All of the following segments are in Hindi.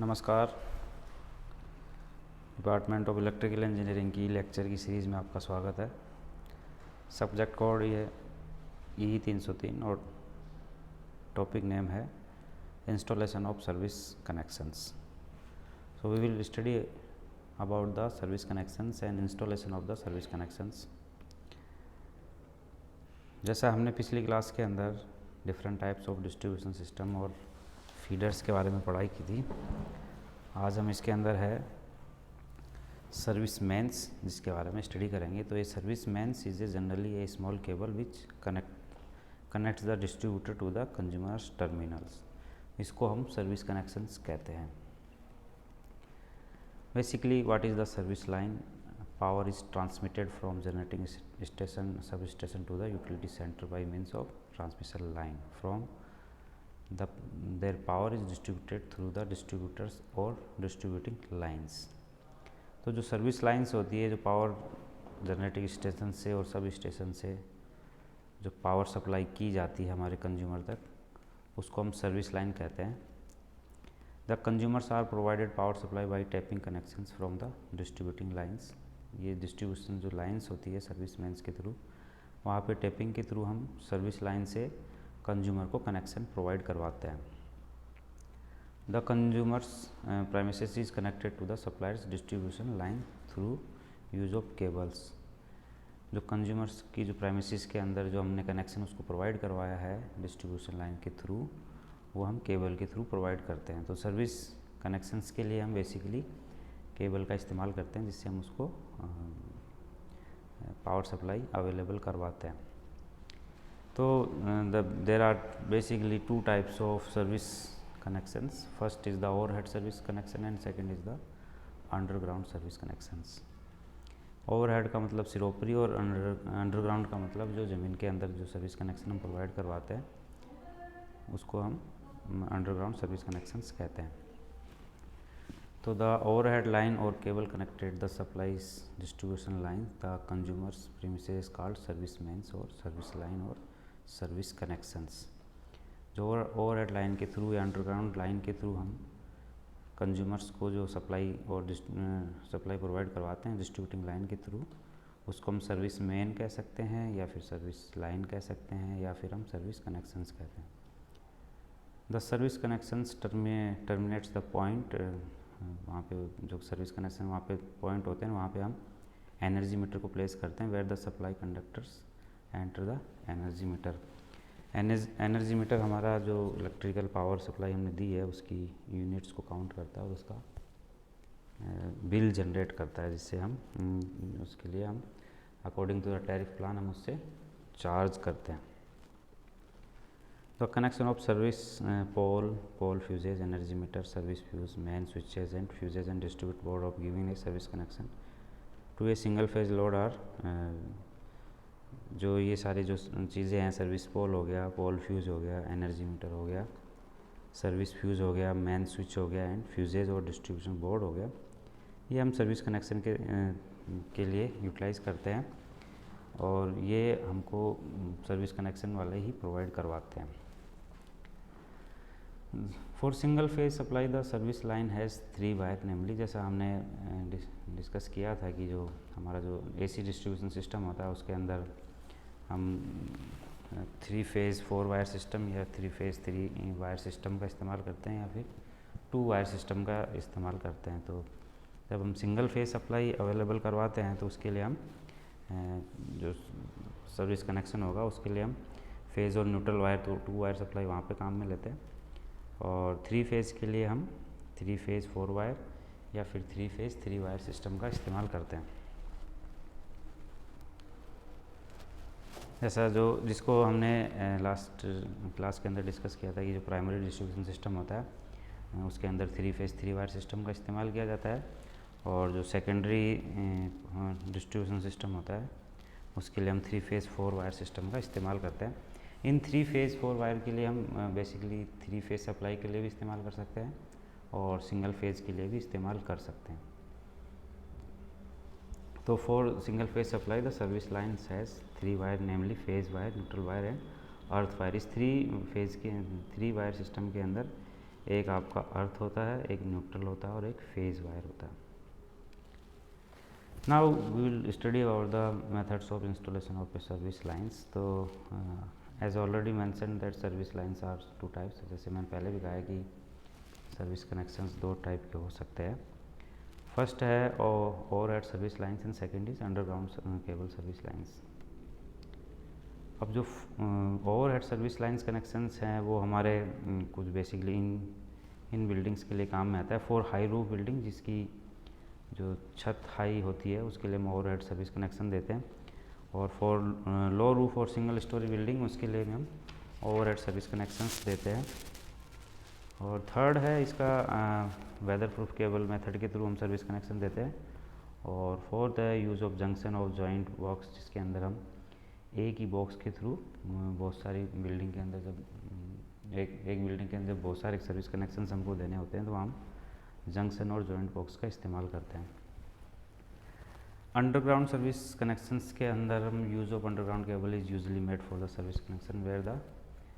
नमस्कार। डिपार्टमेंट ऑफ इलेक्ट्रिकल इंजीनियरिंग की लेक्चर की सीरीज़ में आपका स्वागत है। सब्जेक्ट कोड ये E303 और टॉपिक नेम है installation of service connections. So we will study about the service connections and installation of the service connections. जैसा हमने पिछली क्लास के अंदर different types of distribution system और फीडर्स के बारे में पढ़ाई की थी, आज हम इसके अंदर है सर्विस मेन्स जिसके बारे में स्टडी करेंगे। तो ये service mains is a generally a small cable which connects the distributor to the consumers terminals. इसको हम सर्विस कनेक्शंस कहते हैं। Basically what is the service line? Power is transmitted from generating station sub station to the utility centre by means of transmission line from their power is distributed through the distributors or distributing lines। तो जो सर्विस लाइंस होती है, जो पावर जनरेटिंग स्टेशन से और सब स्टेशन से जो पावर सप्लाई की जाती है हमारे कंज्यूमर तक, उसको हम सर्विस लाइन कहते हैं। The consumers are provided power supply by tapping connections from the distributing lines. ये डिस्ट्रीब्यूशन जो लाइंस होती है सर्विस मेन्स के थ्रू, वहाँ पे टैपिंग के थ्रू हम सर्विस लाइन से कंज्यूमर को कनेक्शन प्रोवाइड करवाते हैं। The consumers premises is connected to the suppliers distribution line through use of cables. जो कंज्यूमर्स की जो प्रेमिसेस के अंदर जो हमने कनेक्शन उसको प्रोवाइड करवाया है डिस्ट्रीब्यूशन लाइन के थ्रू, वो हम केबल के थ्रू प्रोवाइड करते हैं। तो सर्विस कनेक्शंस के लिए हम बेसिकली केबल का इस्तेमाल करते हैं, जिससे हम उसको पावर सप्लाई अवेलेबल करवाते हैं। तो there are basically two types of service connections. First is the overhead service connection and second is the underground service connections. Overhead का मतलब सिरोपरी और अंडरग्राउंड का मतलब जो ज़मीन के अंदर जो सर्विस कनेक्शन हम प्रोवाइड करवाते हैं उसको हम अंडरग्राउंड सर्विस कनेक्शंस कहते हैं। तो द ओवरहेड लाइन और cable connected the supplies distribution line the consumers premises called service mains और सर्विस लाइन और सर्विस कनेक्शंस। जो ओवरहेड लाइन के थ्रू या अंडरग्राउंड लाइन के थ्रू हम कंज्यूमर्स को जो सप्लाई प्रोवाइड करवाते हैं डिस्ट्रीब्यूटिंग लाइन के थ्रू, उसको हम सर्विस मेन कह सकते हैं या फिर सर्विस लाइन कह सकते हैं या फिर हम सर्विस कनेक्शंस कहते हैं। The service connections terminates the point. वहाँ पे जो सर्विस कनेक्शन वहाँ पे पॉइंट होते हैं, वहाँ पे हम एनर्जी मीटर को प्लेस करते हैं। Where the supply conductors enter the energy meter. Energy meter हमारा जो इलेक्ट्रिकल पावर सप्लाई हमने दी है उसकी यूनिट्स को काउंट करता है और उसका बिल जनरेट करता है, जिससे हम उसके लिए हम according to the tariff plan हम उससे चार्ज करते हैं। The connection of service pole fuses energy meter service fuse main switches and fuses and distribute board of giving a service connection to a single phase load are. जो ये सारी जो चीज़ें हैं, सर्विस पोल हो गया, पोल फ्यूज हो गया, एनर्जी मीटर हो गया, सर्विस फ्यूज हो गया, मेन स्विच हो गया एंड फ्यूजेज और डिस्ट्रीब्यूशन बोर्ड हो गया, ये हम सर्विस कनेक्शन के लिए यूटिलाइज़ करते हैं और ये हमको सर्विस कनेक्शन वाले ही प्रोवाइड करवाते हैं। For single phase supply the service line has 3 wire namely. जैसा हमने डिस्कस किया था कि जो हमारा जो AC डिस्ट्रीब्यूशन सिस्टम होता है उसके अंदर हम 3 फेज़ 4 वायर सिस्टम या 3 फेज़ 3 वायर सिस्टम का इस्तेमाल करते हैं या फिर 2 वायर सिस्टम का इस्तेमाल करते हैं। तो जब हम सिंगल फेज सप्लाई अवेलेबल करवाते हैं तो उसके लिए हम जो सर्विस कनेक्शन होगा उसके लिए हम फेज़ और न्यूट्रल वायर, तो 2 वायर सप्लाई वहाँ पे काम में लेते हैं। और 3 फेज़ के लिए हम 3 फेज़ 4 वायर या फिर 3 फेज़ 3 वायर सिस्टम का इस्तेमाल करते हैं। जैसा जिसको हमने लास्ट क्लास के अंदर डिस्कस किया था कि जो प्राइमरी डिस्ट्रीब्यूशन सिस्टम होता है उसके अंदर 3 फेज़ 3 वायर सिस्टम का इस्तेमाल किया जाता है, और जो सेकेंडरी डिस्ट्रीब्यूशन सिस्टम होता है उसके लिए हम 3 फेज़ 4 वायर सिस्टम का इस्तेमाल करते हैं। इन 3 फेज़ 4 वायर के लिए हम बेसिकली 3 फेज़ सप्लाई के लिए भी इस्तेमाल कर सकते हैं और सिंगल फेज़ के लिए भी इस्तेमाल कर सकते हैं। तो for single phase supply the service line has 3 wire namely phase wire, neutral wire and earth wire. इस 3 फेज के 3 वायर सिस्टम के अंदर एक आपका अर्थ होता है, एक न्यूट्रल होता है और एक फेज वायर होता है. Now we will study about the methods of installation of a service lines. तो as already mentioned that service lines are two types. जैसे मैंने पहले भी कहा है कि सर्विस कनेक्शंस दो टाइप के हो सकते हैं. फर्स्ट है overhead service lines and second is underground cable service lines. अब जो ओवरहेड सर्विस लाइंस कनेक्शंस हैं वो हमारे कुछ बेसिकली इन बिल्डिंग्स के लिए काम में आता है. फॉर हाई रूफ बिल्डिंग जिसकी जो छत हाई होती है उसके लिए हम ओवरहेड सर्विस कनेक्शन देते हैं. और फॉर लो रूफ और सिंगल स्टोरी बिल्डिंग उसके लिए भी हम ओवरहेड सर्विस कनेक्शंस देते हैं. और थर्ड है इसका वेदर प्रूफ केबल मेथड के थ्रू हम सर्विस कनेक्शन देते हैं. और फोर्थ है use of junction of joint box जिसके अंदर हम एक ही बॉक्स के थ्रू बहुत सारी बिल्डिंग के अंदर जब एक बिल्डिंग के अंदर बहुत सारे सर्विस कनेक्शन हमको देने होते हैं तो हम जंक्शन और जॉइंट बॉक्स का इस्तेमाल करते हैं. अंडरग्राउंड सर्विस कनेक्शंस के अंदर हम use of underground cable is usually made for the service connection where the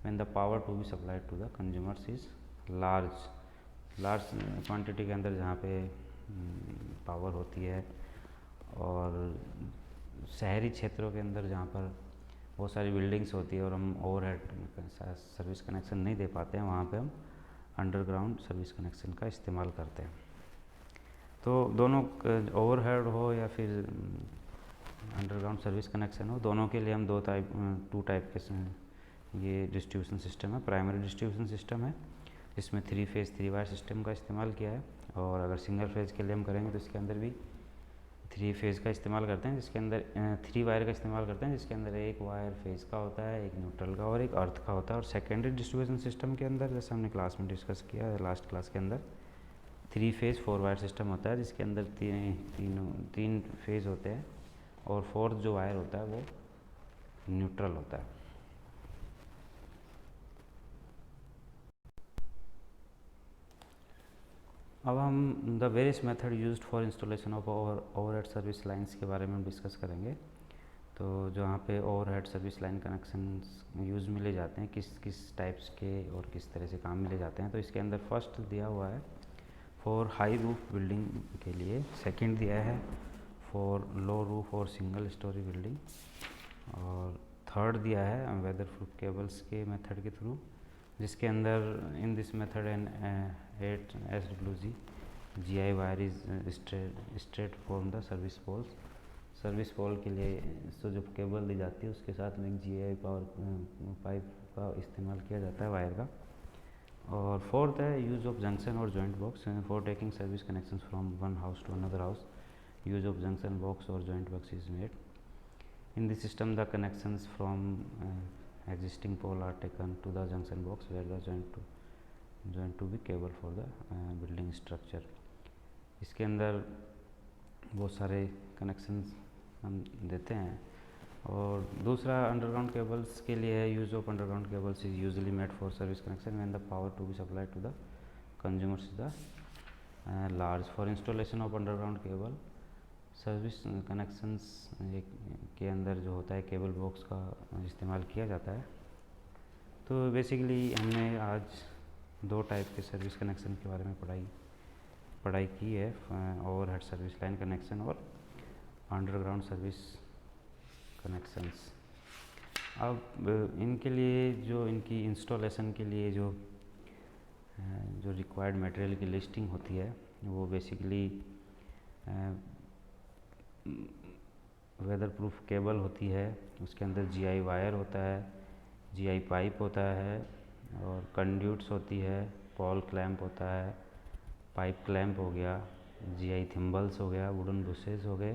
when the power to be supplied to the consumers is large quantity के अंदर जहाँ पे पावर होती है और शहरी क्षेत्रों के अंदर जहाँ पर बहुत सारी बिल्डिंग्स होती है और हम ओवरहेड सर्विस कनेक्शन नहीं दे पाते हैं वहाँ पे हम अंडरग्राउंड सर्विस कनेक्शन का इस्तेमाल करते हैं. तो दोनों ओवरहेड हो या फिर अंडरग्राउंड सर्विस कनेक्शन हो दोनों के लिए हम टू टाइप के ये डिस्ट्रीब्यूशन सिस्टम है. प्राइमरी डिस्ट्रीब्यूशन सिस्टम है जिसमें 3 फेज़ 3 वायर सिस्टम का इस्तेमाल किया है. और अगर सिंगल फेज़ के लिए हम करेंगे तो इसके अंदर भी 3 फेज़ का इस्तेमाल करते हैं जिसके अंदर 3 वायर का इस्तेमाल करते हैं जिसके अंदर एक वायर फेज़ का होता है, एक न्यूट्रल का और एक अर्थ का होता है. और सेकेंडरी डिस्ट्रीब्यूशन सिस्टम के अंदर जैसे हमने क्लास में डिस्कस किया है लास्ट क्लास के अंदर 3 फेज़ 4 वायर सिस्टम होता है जिसके अंदर तीन फेज़ होते हैं और फोर्थ जो वायर होता है वो न्यूट्रल होता है. अब हम the various method used for installation of overhead service lines के बारे में डिस्कस करेंगे. तो जहाँ पे overhead service line connections use में ले जाते हैं किस टाइप्स के और किस तरह से काम में ले जाते हैं. तो इसके अंदर फर्स्ट दिया हुआ है फॉर हाई रूफ बिल्डिंग के लिए, सेकंड दिया है फॉर लो रूफ और सिंगल स्टोरी बिल्डिंग और थर्ड दिया है वेदर प्रूफ केबल्स के मेथड के थ्रू जिसके अंदर in this method and 8 SWG GI wire is straight from the service poles. Service pole के लिए तो जो केबल दी जाती है उसके साथ में एक GI पावर पाइप का इस्तेमाल किया जाता है वायर का. और फोर्थ है यूज़ ऑफ जंक्शन और joint box for taking service connections from one house to another house. Use of junction box और joint box is made. In this system, the connections from existing pole are taken to the junction box where the joint to be cable for the building structure. इसके अंदर बहुत सारे कनेक्शंस हम देते हैं. और दूसरा अंडरग्राउंड केबल्स के लिए है use of underground cables is usually made for service connection when the power to be supplied to the consumers is the large. For installation of underground cable service connections के अंदर जो होता है केबल बॉक्स का इस्तेमाल किया जाता है. तो बेसिकली हमने आज दो टाइप के सर्विस कनेक्शन के बारे में पढ़ाई की है, ओवरहेड सर्विस लाइन कनेक्शन और अंडरग्राउंड सर्विस कनेक्शंस. अब इनके लिए जो इनकी इंस्टॉलेशन के लिए जो रिक्वायर्ड मटेरियल की लिस्टिंग होती है वो बेसिकली वेदर प्रूफ केबल होती है. उसके अंदर GI वायर होता है, GI पाइप होता है और कंड्यूट्स होती है, पॉल क्लैंप होता है, पाइप क्लैंप हो गया, GI थिम्बल्स हो गया, वुडन बुशेस हो गए,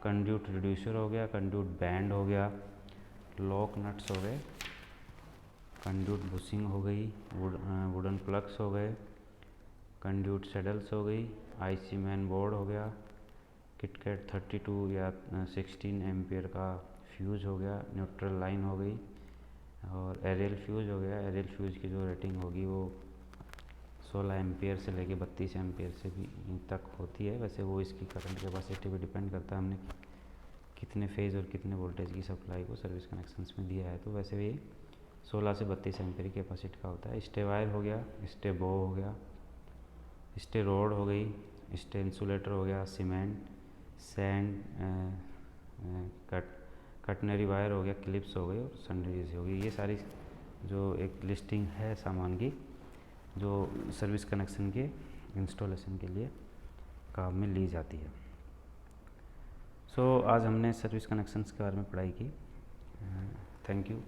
कंड्यूट रिड्यूसर हो गया, कंड्यूट बैंड हो गया, लॉक नट्स हो गए, कंड्यूट बुशिंग हो गई, वुडन प्लग्स हो गए, कंड्यूट सेडल्स हो गई, IC मैन बोर्ड हो गया, किटकैट 32 या 16 एम्पियर का फ्यूज़ हो गया, न्यूट्रल लाइन हो गई और एरियल फ्यूज़ हो गया. एरियल फ्यूज़ की जो रेटिंग होगी वो 16 एम्पियर से लेके 32 एम्पियर से भी तक होती है. वैसे वो इसकी करंट कैपेसिटी पे डिपेंड करता है हमने कितने फेज़ और कितने वोल्टेज की सप्लाई को सर्विस कनेक्शंस में दिया है. तो वैसे भी 16 से 32 एम्पीयर की कैपेसिटी का होता है। स्टे वायर हो गया, स्टे बो हो गया, स्टे रोड हो गई, स्टे इंसुलेटर हो गया, सीमेंट, सैंड, कटनरी वायर हो गया, क्लिप्स हो गई और सन्डरीज हो गई। ये सारी जो एक लिस्टिंग है सामान की जो सर्विस कनेक्शन के इंस्टॉलेशन के लिए काम में ली जाती है। सो आज हमने सर्विस कनेक्शंस के बारे में पढ़ाई की। Thank you.